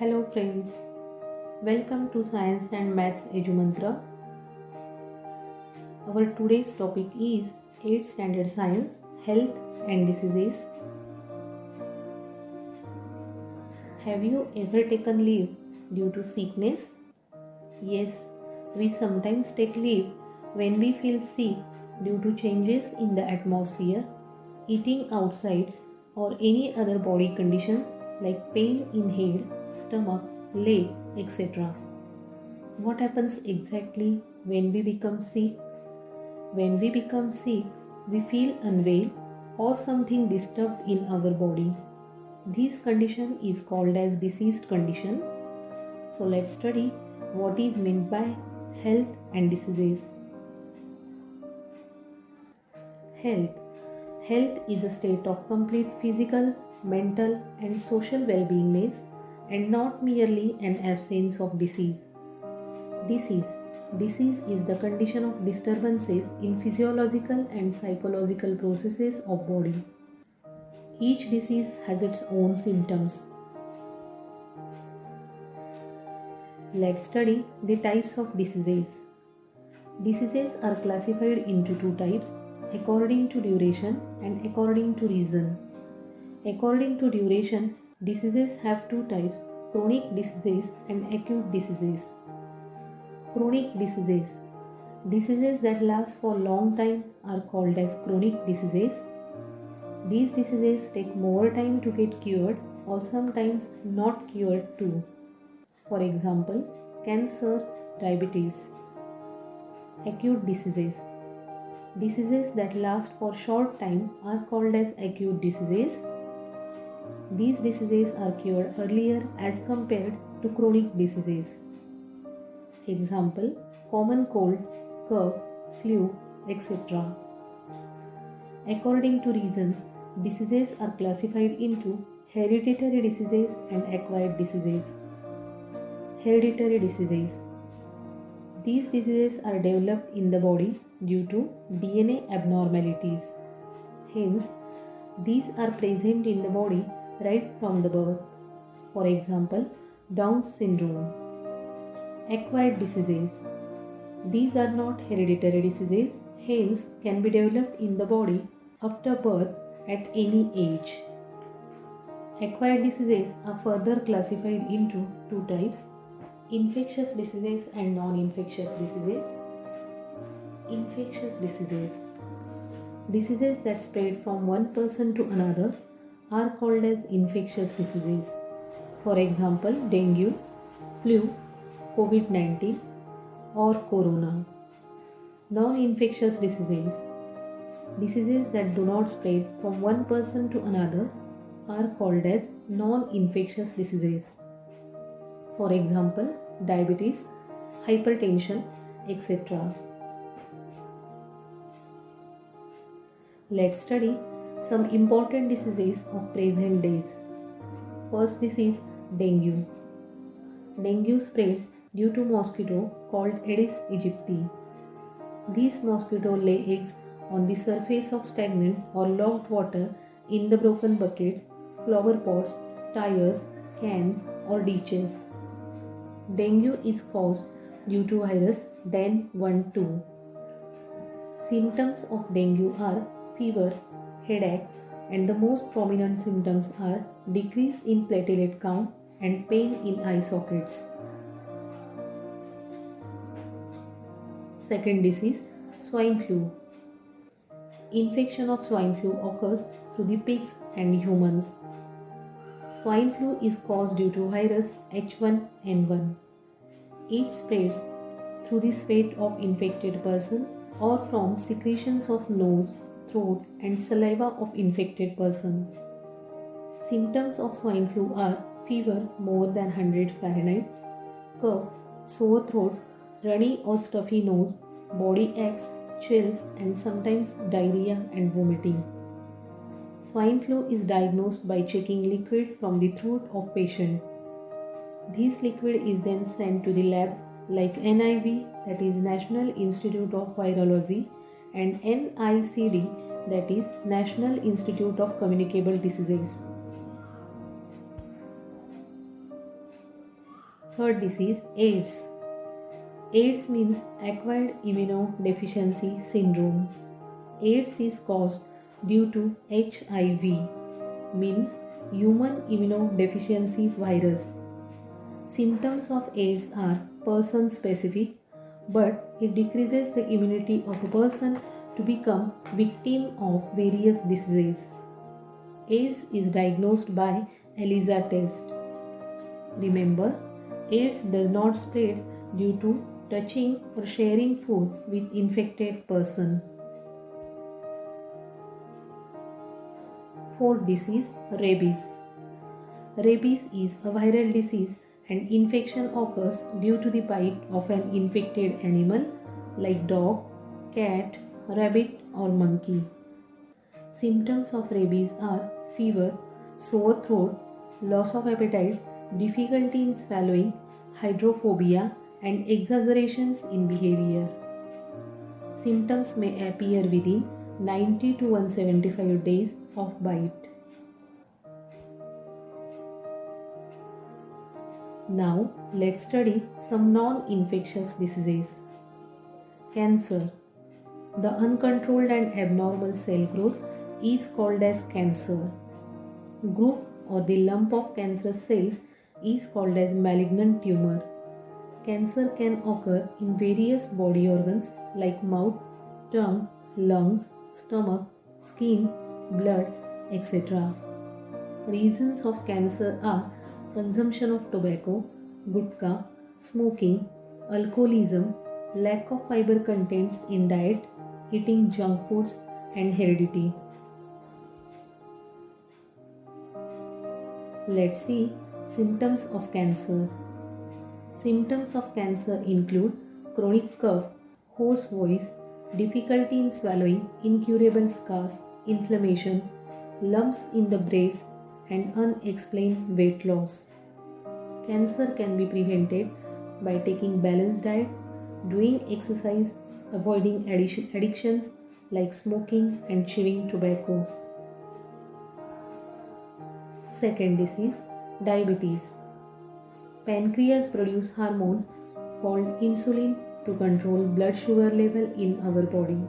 Hello friends, welcome to Science and Maths Ejumantra. Our today's topic is 8th Standard Science, Health and Diseases. Have you ever taken leave due to sickness? Yes, we sometimes take leave when we feel sick due to changes in the atmosphere, eating outside, or any other body conditions like pain in head, stomach, leg, etc. What happens exactly when we become sick? When we become sick, we feel unwell or something disturbed in our body. This condition is called as diseased condition. So let's study what is meant by health and diseases. Health. Health is a state of complete physical, mental and social well-beingness and not merely an absence of disease. Disease. Disease is the condition of disturbances in physiological and psychological processes of body. Each disease has its own symptoms. Let's study the types of diseases. Diseases are classified into two types according to duration and according to reason. According to duration, diseases have two types: chronic diseases and acute diseases. Chronic diseases. Diseases that last for a long time are called as chronic diseases. These diseases take more time to get cured or sometimes not cured too. For example, cancer, diabetes. Acute diseases. Diseases that last for short time are called as acute diseases. These diseases are cured earlier as compared to chronic diseases. Example, common cold, cough, flu, etc. According to reasons, diseases are classified into hereditary diseases and acquired diseases. Hereditary diseases. These diseases are developed in the body due to DNA abnormalities. Hence, these are present in the body right from the birth. For example, Down syndrome. Acquired diseases. These are not hereditary diseases, hence can be developed in the body after birth at any age. Acquired diseases are further classified into two types: infectious diseases and non-infectious diseases. Infectious diseases. Diseases that spread from one person to another are called as infectious diseases. For example, dengue, flu, COVID-19 or corona. Non-infectious diseases. Diseases that do not spread from one person to another are called as non-infectious diseases. For example, diabetes, hypertension, etc. Let's study some important diseases of present days. First disease, dengue. Dengue spreads due to mosquito called Aedes aegypti. These mosquitoes lay eggs on the surface of stagnant or locked water in the broken buckets, flower pots, tires, cans or ditches. Dengue is caused due to virus DEN12. Symptoms of dengue are fever, headache, and the most prominent symptoms are decrease in platelet count and pain in eye sockets. Second disease, swine flu. Infection of swine flu occurs through the pigs and humans. Swine flu is caused due to virus H1N1. It spreads through the sweat of infected person or from secretions of nose, throat and saliva of infected person. Symptoms of swine flu are fever more than 100 Fahrenheit, cough, sore throat, runny or stuffy nose, body aches, chills and sometimes diarrhea and vomiting. Swine flu is diagnosed by checking liquid from the throat of patient. This liquid is then sent to the labs like NIV, that is National Institute of Virology, and NICD, that is National Institute of Communicable Diseases. Third disease, AIDS. AIDS means acquired immunodeficiency syndrome. AIDS is caused due to HIV, means human immunodeficiency virus. Symptoms of AIDS are person specific, but it decreases the immunity of a person to become victim of various diseases. AIDS is diagnosed by ELISA test. Remember, AIDS does not spread due to touching or sharing food with infected person. Fourth disease, rabies. Rabies is a viral disease and infection occurs due to the bite of an infected animal like dog, cat, rabbit or monkey. Symptoms of rabies are fever, sore throat, loss of appetite, difficulty in swallowing, hydrophobia and exaggerations in behavior. Symptoms may appear within 90 to 175 days of bite. Now let's study some non-infectious diseases. Cancer. The uncontrolled and abnormal cell growth is called as cancer. Group or the lump of cancerous cells is called as malignant tumor. Cancer can occur in various body organs like mouth, tongue, lungs, stomach, skin, blood, etc. Reasons of cancer are consumption of tobacco, gutka, smoking, alcoholism, lack of fiber contents in diet, eating junk foods, and heredity. Let's see symptoms of cancer. Symptoms of cancer include chronic cough, hoarse voice, difficulty in swallowing, incurable scars, inflammation, lumps in the breast, and unexplained weight loss. Cancer can be prevented by taking balanced diet, doing exercise, avoiding addictions like smoking and chewing tobacco. Second disease, diabetes. Pancreas produces hormone called insulin to control blood sugar level in our body.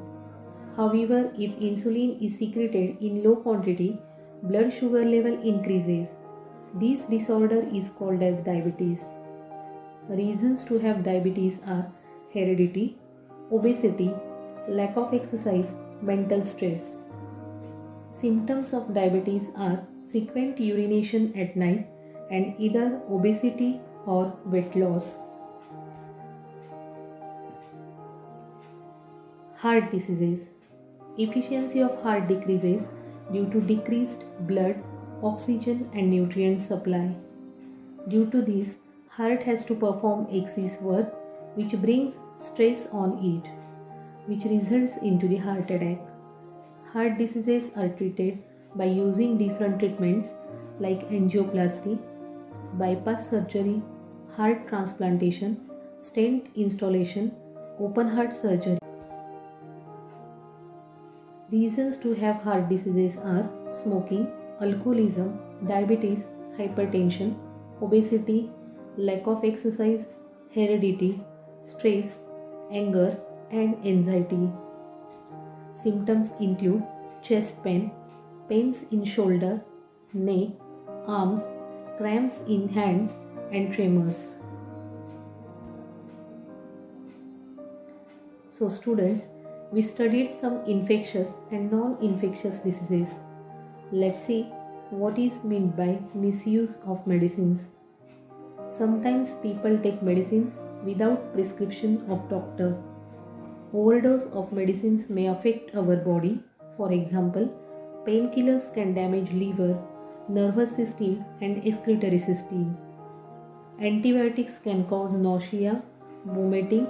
However, if insulin is secreted in low quantity, blood sugar level increases. This disorder is called as diabetes. Reasons to have diabetes are heredity, obesity, lack of exercise, mental stress. Symptoms of diabetes are frequent urination at night and either obesity or weight loss. Heart diseases. Efficiency of heart decreases due to decreased blood, oxygen and nutrient supply. Due to this, heart has to perform excess work which brings stress on it, which results into the heart attack. Heart diseases are treated by using different treatments like angioplasty, bypass surgery, heart transplantation, stent installation, open heart surgery. Reasons to have heart diseases are smoking, alcoholism, diabetes, hypertension, obesity, lack of exercise, heredity, stress, anger, and anxiety. Symptoms include chest pain, pains in shoulder, neck, arms, cramps in hand, and tremors. So students, we studied some infectious and non-infectious diseases. Let's see what is meant by misuse of medicines. Sometimes people take medicines without prescription of doctor. Overdose of medicines may affect our body. For example, painkillers can damage liver, nervous system and excretory system. Antibiotics can cause nausea, vomiting,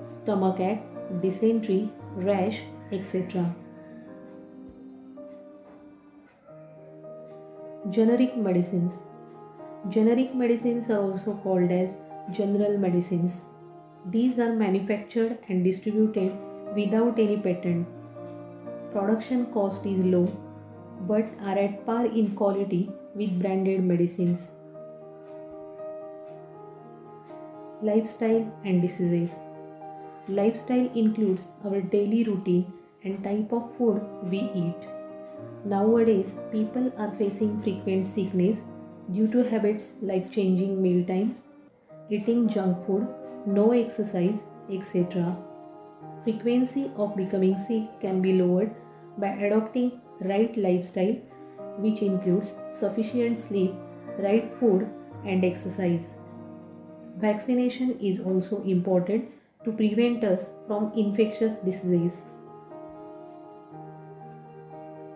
stomachache, dysentery, rash, etc. Generic medicines. Generic medicines are also called as general medicines. These are manufactured and distributed without any patent. Production cost is low but are at par in quality with branded medicines. Lifestyle and diseases. Lifestyle includes our daily routine and type of food we eat. Nowadays, people are facing frequent sickness due to habits like changing meal times, eating junk food, no exercise, etc. Frequency of becoming sick can be lowered by adopting right lifestyle, which includes sufficient sleep, right food, and exercise. Vaccination is also important to prevent us from infectious diseases.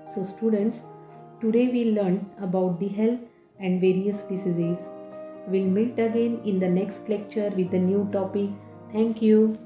So students, today we learned about the health and various diseases. We'll meet again in the next lecture with a new topic. Thank you.